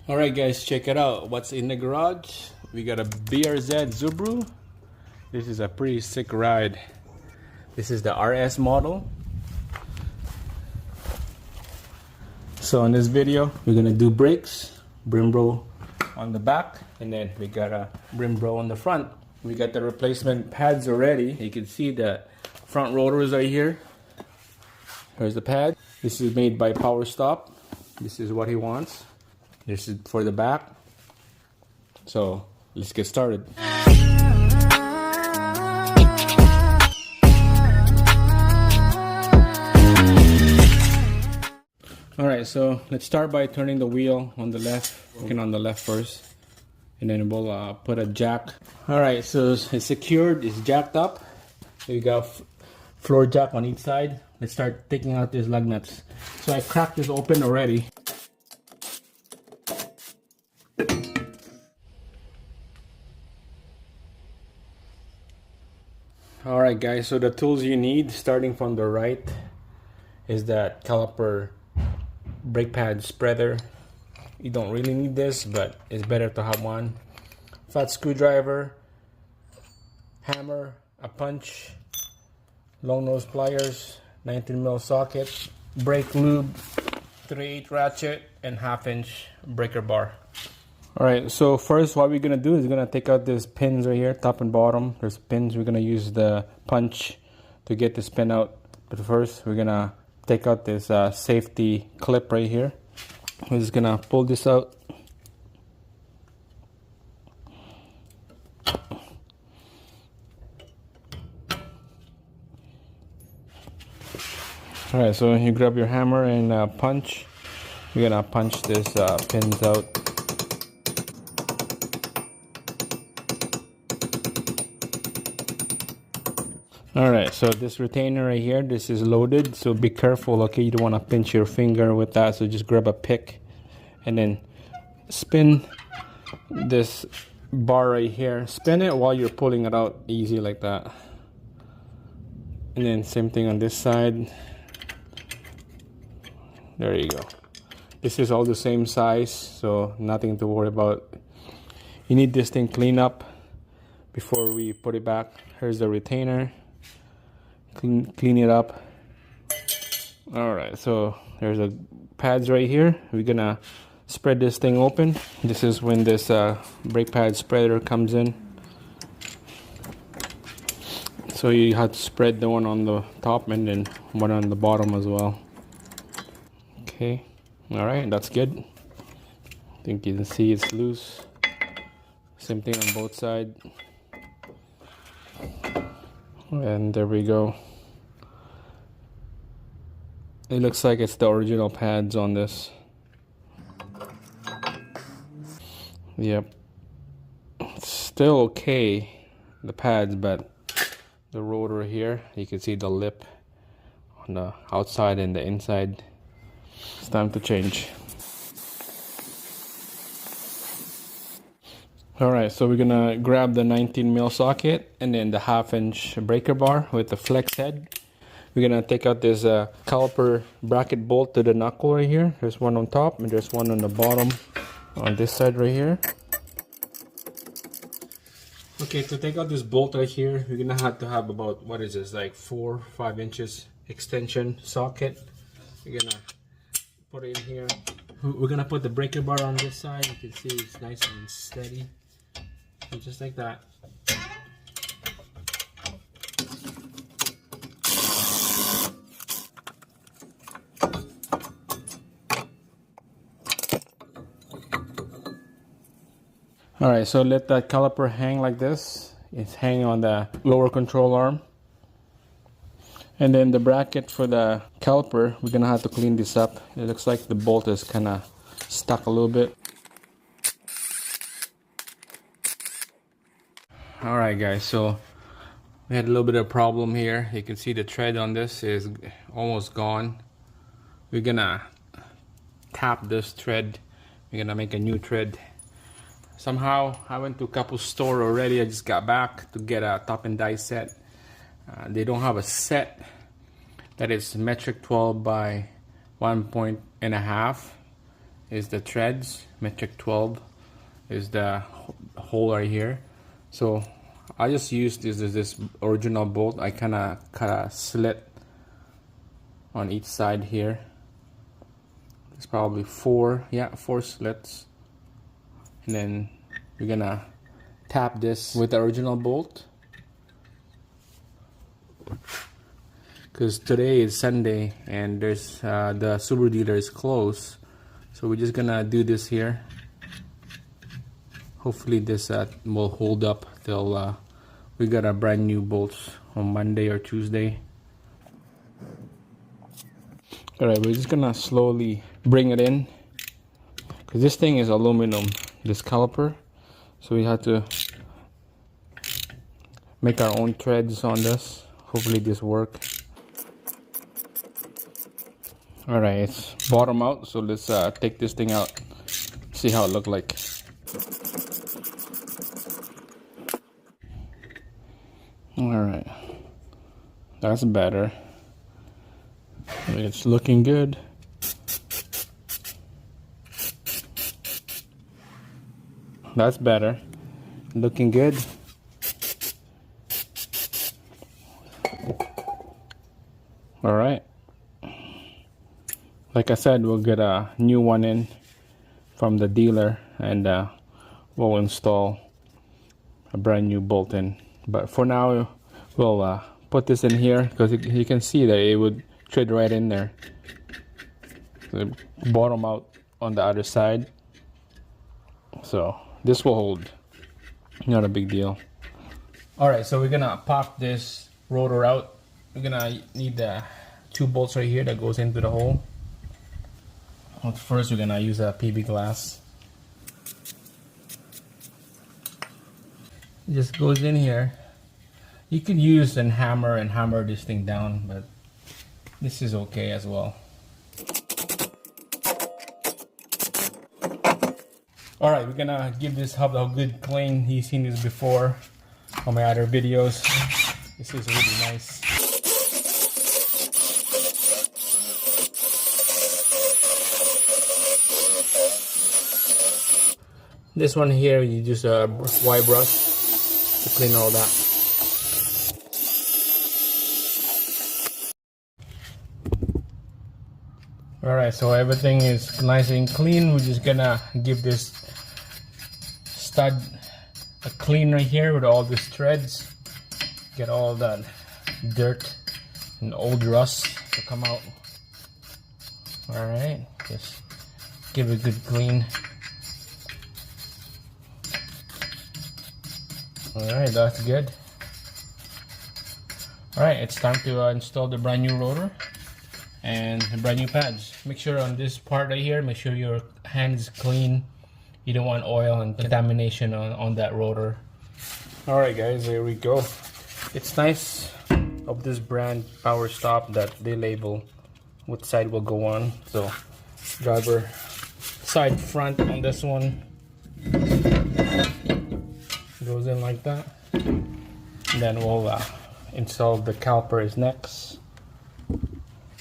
Alright guys, check it out. What's in the garage? We got a BRZ Subaru. This is a pretty sick ride. This is the RS model. So in this video, we're gonna do brakes, Brembo on the back, and then we got a Brembo on the front. We got the replacement pads already. You can see the front rotors right here. Here's the pad. This is made by Power Stop. This is what he wants. This is for the back. So let's get started. Alright, so let's start by turning the wheel on the left, working on the left first, and then we'll put a jack. Alright, so it's secured, it's jacked up. We got floor jack on each side. Let's start taking out these lug nuts. So I cracked this open already. Alright guys, so the tools you need, starting from the right, is that caliper brake pad spreader. You don't really need this, but it's better to have one. Flat screwdriver, hammer, a punch, long nose pliers, 19mm socket, brake lube, 3/8 ratchet, and 1/2-inch breaker bar. Alright, so first what we're gonna do is we're gonna take out these pins right here, top and bottom. There's pins. We're gonna use the punch to get this pin out. But first we're gonna take out this safety clip right here. We're just gonna pull this out. Alright, so you grab your hammer and punch. We're gonna punch this pins out. Alright, so this retainer right here, this is loaded, so be careful, okay? You don't want to pinch your finger with that, so just grab a pick and then spin this bar right here. Spin it while you're pulling it out, easy like that. And then same thing on this side. There you go. This is all the same size, so nothing to worry about. You need this thing cleaned up before we put it back. Here's the retainer. Clean it up. Alright, so there's a pads right here. We're gonna spread this thing open. This is when this brake pad spreader comes in. So you have to spread the one on the top and then one on the bottom as well. Okay, alright, that's good. I think you can see it's loose. Same thing on both sides. And there we go. It looks like it's the original pads on this. Yep. It's still okay, the pads, but the rotor here, you can see the lip on the outside and the inside. It's time to change. Alright, so we're gonna grab the 19mm socket and then the 1/2-inch breaker bar with the flex head. We're gonna take out this caliper bracket bolt to the knuckle right here. There's one on top and there's one on the bottom on this side right here. Okay, to take out this bolt right here, we're gonna have to have about, what is this, like 4 or 5 inches extension socket. We're gonna put it in here. We're gonna put the breaker bar on this side. You can see it's nice and steady. And just like that. Alright, so let that caliper hang like this. It's hanging on the lower control arm. And then the bracket for the caliper, we're gonna have to clean this up. It looks like the bolt is kinda stuck a little bit. Alright guys, so we had a little bit of a problem here. You can see the tread on this is almost gone. We're gonna tap this tread. We're gonna make a new tread. Somehow I went to a couple store already. I just got back to get a top and die set. They don't have a set that is metric 12 by 1.5, is the threads. Metric 12 is the hole right here. So I just used this original bolt. I kind of cut a slit on each side here. It's probably four slits, and then we're gonna tap this with the original bolt, because today is Sunday and there's the Subaru dealer is closed, so we're just gonna do this here. Hopefully this will hold up till we got a brand new bolts on Monday or Tuesday. Alright, we're just gonna slowly bring it in, because this thing is aluminum, this caliper, so we have to make our own threads on this. Hopefully this works. Alright, it's bottom out, so let's take this thing out, see how it looks like. Alright, that's better. It's looking good. That's better. Looking good. Alright. Like I said, we'll get a new one in from the dealer, and we'll install a brand new bolt in. But for now, we'll put this in here, because you can see that it would fit right in there. The bottom out on the other side, so this will hold. Not a big deal. Alright, so we're gonna pop this rotor out. We're gonna need the two bolts right here that goes into the hole. First, we're gonna use a PB glass. It just goes in here. You could use a hammer and hammer this thing down, but this is okay as well. Alright, we're gonna give this hub a good clean. You've seen this before on my other videos. This is really nice. This one here, you use a wire brush to clean all that. Alright, so everything is nice and clean. We're just gonna give this stud a clean right here with all these threads. Get all that dirt and old rust to come out. Alright, just give it a good clean. Alright, that's good. Alright, it's time to install the brand new rotor and the brand new pads. Make sure on this part right here, make sure your hands clean. You don't want oil and contamination on that rotor. Alright guys, here we go. It's nice of this brand Power Stop that they label what side will go on. So driver side front on this one goes in like that. And then we'll install the calipers next.